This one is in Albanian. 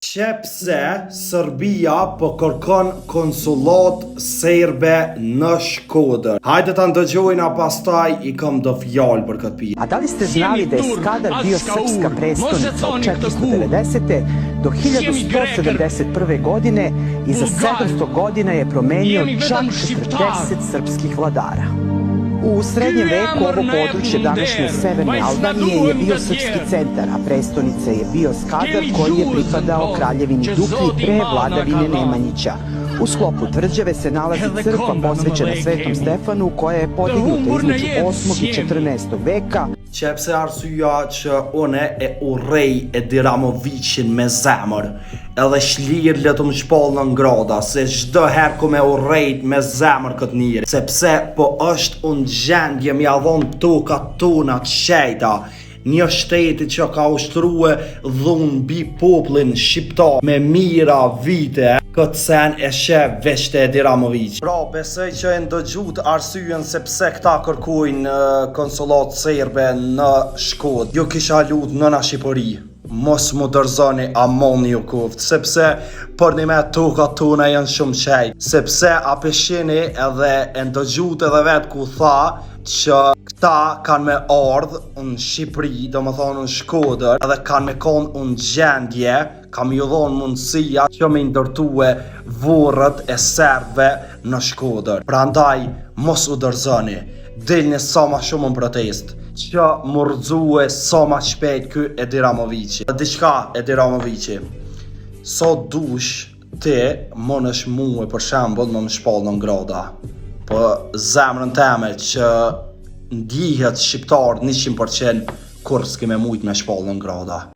Pse Serbia po kërkon konsullat serbe në Shkodër? Hajde ta ndëgjojna, pastaj I kam do fjalë për këtë pyetje. A da li ste znali da je Skadar bio srpska prestonica od 490. do 1171. godine I za 700 godina je promenio čak 40 srpskih vladara? U srednjem veku ovo područje današnje severne Albanije je bio srpski centar, a prestonica je bio Skadar koji je pripadao kraljevini Duklji pre vladavine Nemanjića. U sklopu tvrđave se nalazi crkva posvećena Svetom Stefanu koja je podignuta između 8. I 14. veka. Qepse arsyeja që une e urrej e Diramovićin me zemër, edhe shlirë le të më shpall në ngrada, se çdo herë ku me urrejt me zemër këtë njeri, sepse po është unë gjendje mi adhon toka tona të shejta, një shteti që ka ushtruhe dhun bi poplin shqiptar me mira vite, këtë sen e shef veç të Diramović. Pra, besoj që e ndëgjut arsyen se pse këta kërkojnë konsulat serbe në Shkodër. Jo kisha lut nëna Shqipëri, mos mu dërzoni amoni ju kuft, sepse për një me toka tona janë shumë qejt, sepse a peshini edhe e ndëgjut edhe vetë ku tha që këta kanë me ardhë në Shqipëri, do më thonë në Shkodër, edhe kanë me konë në gjendje, kam ju dhonë mundësia që me ndërtue vorët e serbëve në Shkodër. Pra ndaj, mos u dërzoni, dilni sa ma shumë në protest, që më rëzue sa ma shpejt kë e Diramovići. Diçka e Diramovići, so dush ti më nësh muë për shembull më shpall në ngrada, për zemrën teme që ndihet shqiptar 100% kur s'ke me mujt me shpall në ngrada.